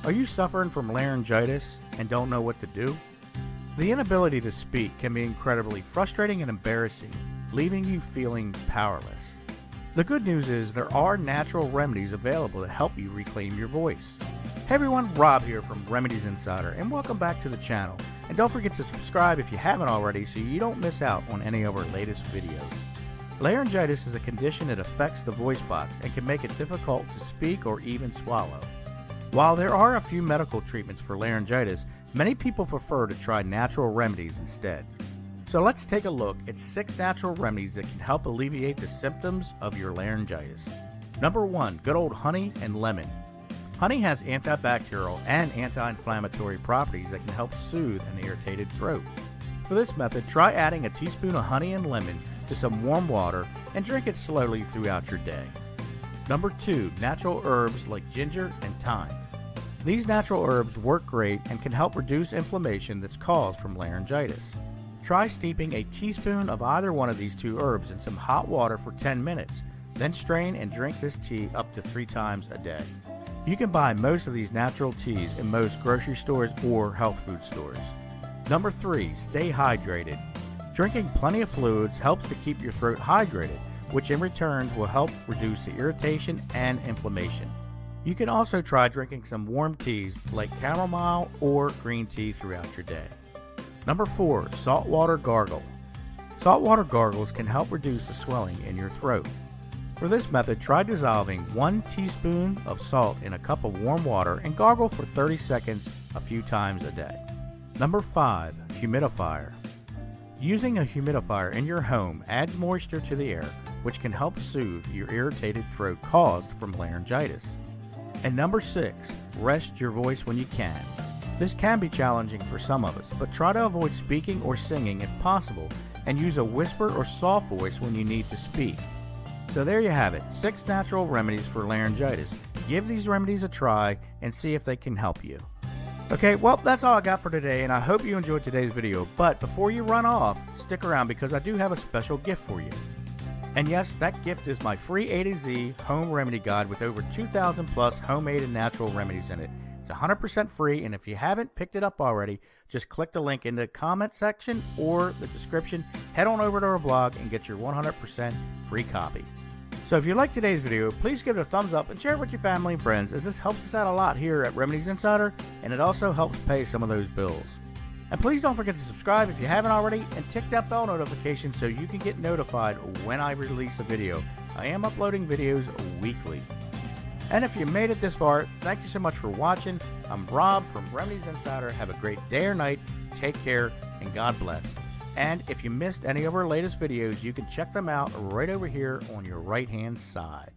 Are you suffering from laryngitis and don't know what to do? The inability to speak can be incredibly frustrating and embarrassing, leaving you feeling powerless. The good news is there are natural remedies available to help you reclaim your voice. Hey everyone, Rob here from Remedies Insider, and welcome back to the channel. And don't forget to subscribe if you haven't already so you don't miss out on any of our latest videos. Laryngitis is a condition that affects the voice box and can make it difficult to speak or even swallow. While there are a few medical treatments for laryngitis, many people prefer to try natural remedies instead. So let's take a look at 6 natural remedies that can help alleviate the symptoms of your laryngitis. Number 1, good old honey and lemon. Honey has antibacterial and anti-inflammatory properties that can help soothe an irritated throat. For this method, try adding a teaspoon of honey and lemon to some warm water and drink it slowly throughout your day. Number 2, natural herbs like ginger and thyme. These natural herbs work great and can help reduce inflammation that's caused from laryngitis. Try steeping a teaspoon of either one of these 2 herbs in some hot water for 10 minutes, then strain and drink this tea up to 3 times a day. You can buy most of these natural teas in most grocery stores or health food stores. Number 3, stay hydrated. Drinking plenty of fluids helps to keep your throat hydrated, which in return will help reduce the irritation and inflammation. You can also try drinking some warm teas like chamomile or green tea throughout your day. Number 4, saltwater gargle. Saltwater gargles can help reduce the swelling in your throat. For this method, try dissolving 1 teaspoon of salt in a cup of warm water and gargle for 30 seconds a few times a day. Number 5, humidifier. Using a humidifier in your home adds moisture to the air, which can help soothe your irritated throat caused from laryngitis. And number 6, rest your voice when you can. This can be challenging for some of us, but try to avoid speaking or singing if possible, and use a whisper or soft voice when you need to speak. So there you have it, 6 natural remedies for laryngitis. Give these remedies a try and see if they can help you. Okay, well, that's all I got for today, and I hope you enjoyed today's video. But before you run off, stick around because I do have a special gift for you. And yes, that gift is my free A to Z home remedy guide with over 2,000 plus homemade and natural remedies in it. It's 100% free, and if you haven't picked it up already, just click the link in the comment section or the description. Head on over to our blog and get your 100% free copy. So if you liked today's video, please give it a thumbs up and share it with your family and friends, as this helps us out a lot here at Remedies Insider, and it also helps pay some of those bills. And please don't forget to subscribe if you haven't already, and tick that bell notification so you can get notified when I release a video. I am uploading videos weekly. And if you made it this far, thank you so much for watching. I'm Rob from Remedies Insider. Have a great day or night. Take care, and God bless. And if you missed any of our latest videos, you can check them out right over here on your right-hand side.